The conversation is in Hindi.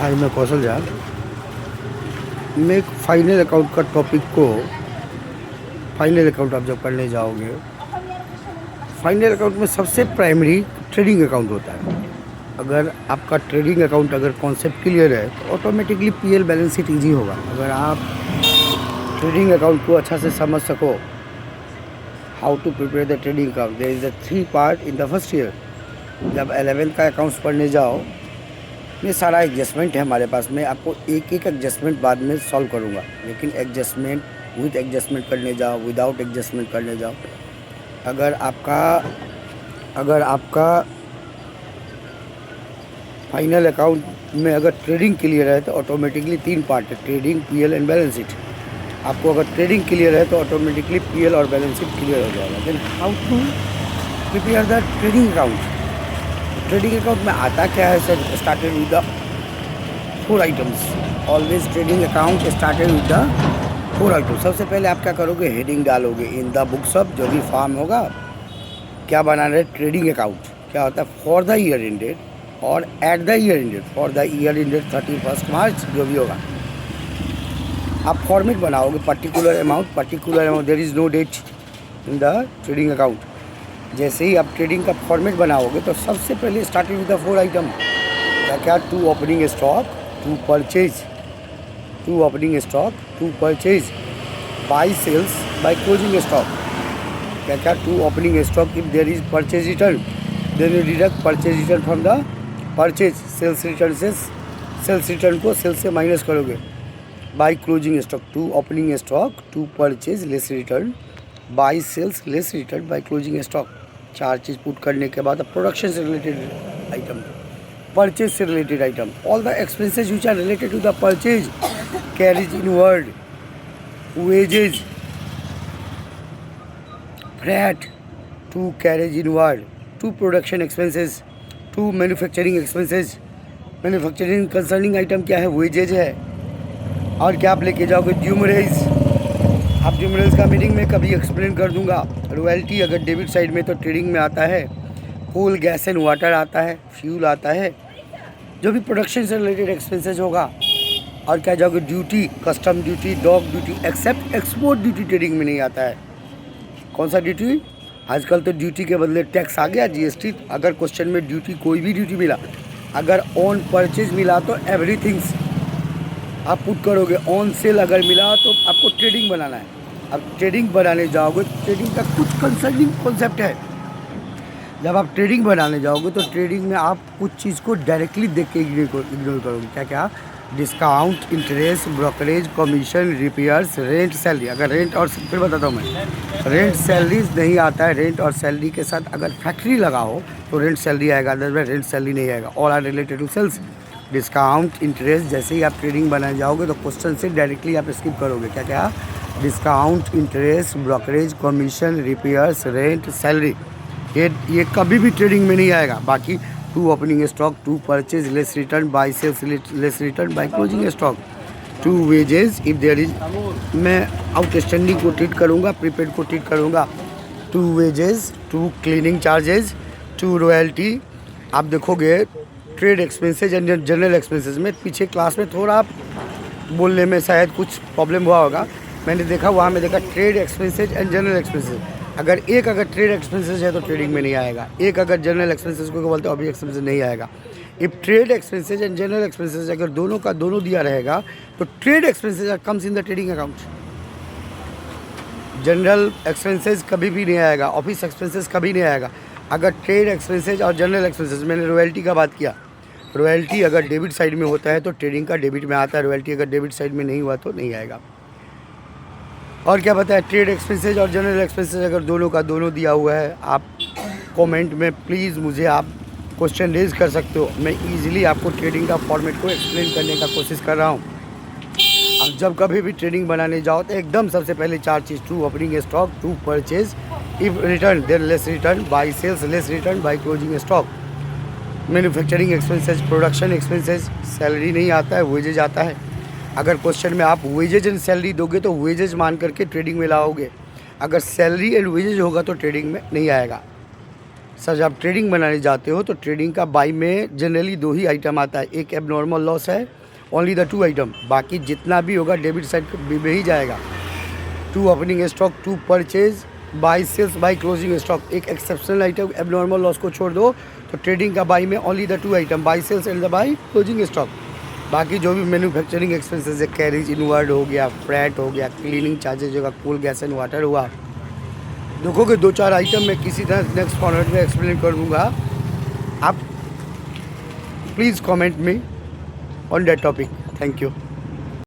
आज मैं कौशल झा। मैं एक फाइनल अकाउंट का टॉपिक को, फाइनल अकाउंट आप जब करने जाओगे, फाइनल अकाउंट में सबसे प्राइमरी ट्रेडिंग अकाउंट होता है। अगर आपका ट्रेडिंग अकाउंट अगर कॉन्सेप्ट क्लियर है तो automatically PL balance sheet easy होगा। अगर आप ट्रेडिंग अकाउंट को अच्छा से समझ सको, how to prepare the trading account, there is the 3 part in the first year. जब 11th का अकाउंट्स पढ़ने जाओ, ये सारा एडजस्टमेंट है हमारे पास। मैं आपको एक एक एडजस्टमेंट बाद में सॉल्व करूँगा, लेकिन एडजस्टमेंट विद एडजस्टमेंट करने जाओ, विदाउट एडजस्टमेंट करने जाओ। अगर आपका फाइनल अकाउंट में अगर ट्रेडिंग क्लियर है तो ऑटोमेटिकली 3 पार्ट है, trading, PL and balance sheet. आपको अगर ट्रेडिंग क्लियर है तो ऑटोमेटिकली पीएल और बैलेंस शीट क्लियर हो जाएगा। Then how to prepare the trading account. Trading account में आता क्या है sir? Started with the 4 items. Always trading account started with the 4 items. सबसे पहले आप क्या करोगे? हेडिंग डालोगे इन द बुक्स ऑफ, जो भी फॉर्म होगा। क्या बनाना है? Trading account. क्या होता है? फॉर द ईयर एंडेड और at the year ended. For the year ended 31 March, जो भी होगा। आप फॉर्मेट बनाओगे, particular amount, there is no date in the trading account. जैसे ही आप ट्रेडिंग का फॉर्मेट बनाओगे तो सबसे पहले स्टार्टिंग विद द 4 आइटम। क्या? 2 opening stock, 2 purchase, 2 opening stock, 2 purchase, by sales, by closing stock. क्या? 2 opening stock, if there is purchase return then you deduct purchase return from the purchase. Sales return से, सेल्स रिटर्न को सेल्स से माइनस करोगे। By closing stock, 2 opening stock, 2 purchase less return, by sales less return, by closing stock. 4 चीज़ पुट करने के बाद प्रोडक्शन से रिलेटेड आइटम, परचेज से related item, all the expenses which are related to the purchase carriage inward, wages, freight, 2 carriage inward, 2 production expenses, 2 manufacturing expenses. Manufacturing concerning item क्या है? वेजेज है। और क्या आप लेके जाओगे? ड्यूमरेज। आप ड्यूमरेज का मीनिंग मैं कभी एक्सप्लेन कर दूंगा। रॉयल्टी अगर डेबिट साइड में तो ट्रेडिंग में आता है। कोल, गैस एंड वाटर आता है, फ्यूल आता है, जो भी प्रोडक्शन से रिलेटेड एक्सपेंसेस होगा। और क्या जाओगे? Duty, custom duty, dock duty, except export duty trading में नहीं आता है। कौन सा ड्यूटी? आजकल तो ड्यूटी के बदले टैक्स आ गया, जीएसटी। अगर क्वेश्चन में ड्यूटी, कोई भी ड्यूटी मिला, अगर ऑन परचेज मिला तो एवरीथिंग्स आप पुट करोगे। ऑन सेल अगर मिला तो आपको ट्रेडिंग बनाना है। अब ट्रेडिंग बनाने जाओगे, ट्रेडिंग का कुछ कंसर्निंग कॉन्सेप्ट है। जब आप ट्रेडिंग बनाने जाओगे तो ट्रेडिंग में आप कुछ चीज़ को डायरेक्टली देख के इग्नोर करोगे। क्या क्या? Discount, interest, brokerage, commission, repairs, rent, salary. अगर रेंट और फिर बताता हूँ मैं, रेंट सैलरीज नहीं आता है। रेंट और सैलरी के साथ अगर फैक्ट्री लगा हो तो रेंट सैलरी आएगा, अदरवाइज रेंट सैलरी नहीं आएगा। All are related to sales. Discount, interest, जैसे ही आप ट्रेडिंग बनाने जाओगे तो क्वेश्चन से डायरेक्टली आप स्किप करोगे। क्या क्या? Discount, interest, brokerage, commission, repairs, rent, salary. ये कभी भी ट्रेडिंग में नहीं आएगा। बाकी 2 opening stock, 2 purchase less return, by sales less return, by closing stock, 2 wages if there is. मैं आउटस्टैंडिंग को ट्रीट करूँगा, प्रीपेड को ट्रीट करूँगा। 2 वेजेस, 2 क्लीनिंग चार्जेस, 2 रॉयल्टी। आप देखोगे trade expenses and general expenses में पीछे क्लास में थोड़ा आप बोलने में शायद कुछ प्रॉब्लम हुआ होगा। मैंने देखा, वहाँ में देखा trade expenses and general expenses. अगर ट्रेड एक्सपेंसेज है तो ट्रेडिंग में नहीं आएगा। एक अगर जनरल एक्सपेंसेज को बोलते हैं, अभी एक्सपेंसेज नहीं आएगा। If trade expenses and general expenses अगर दोनों का दोनों दिया रहेगा तो trade expenses comes in the trading account. General expenses कभी भी नहीं आएगा, ऑफिस एक्सपेंसेज कभी नहीं आएगा। अगर ट्रेड एक्सपेंसेज और जनरल एक्सपेंसेज, मैंने रॉयल्टी का बात किया, रॉयल्टी अगर डेबिट साइड में होता है तो ट्रेडिंग का डेबिट में आता है। रॉयल्टी अगर डेबिट साइड में नहीं हुआ तो नहीं आएगा। और क्या बताया? ट्रेड एक्सपेंसेज और जनरल एक्सपेंसेज अगर दोनों का दोनों दिया हुआ है, आप कमेंट में प्लीज़ मुझे आप क्वेश्चन रेज कर सकते हो। मैं इजीली आपको ट्रेडिंग का फॉर्मेट को एक्सप्लेन करने का कोशिश कर रहा हूँ। अब जब कभी भी ट्रेडिंग बनाने जाओ तो एकदम सबसे पहले 4 चीज़: 2 opening stock, 2 purchase if return then less return, by sales less return, by closing stock. Manufacturing expenses, production expenses, salary नहीं आता है, वेजेज आता है। अगर क्वेश्चन में आप वेजेज एंड सैलरी दोगे तो वेजेज मान करके ट्रेडिंग में लाओगे। अगर सैलरी एंड वेजेज होगा तो ट्रेडिंग में नहीं आएगा। सर जब आप ट्रेडिंग बनाने जाते हो तो ट्रेडिंग का बाई में जनरली 2 ही आइटम आता है, एक एबनॉर्मल लॉस है, ओनली द 2 आइटम, बाकी जितना भी होगा डेबिट साइड में ही जाएगा। 2 opening stock, 2 purchase, by sales, by closing stock. एक एक्सेप्शनल आइटम एबनॉर्मल लॉस को छोड़ दो तो ट्रेडिंग का बाई में only the 2 item, by sales and the by closing stock. बाकी जो भी मैन्युफैक्चरिंग एक्सपेंसेस है, कैरेज इनवर्ड हो गया, फ्रैट हो गया, क्लीनिंग चार्जेज होगा, कूल गैस एंड वाटर हुआ, देखोगे 2-4 आइटम मैं किसी तरह नेक्स्ट फॉर्मेट में एक्सप्लेन कर दूँगा। आप please comment me on that topic. Thank you.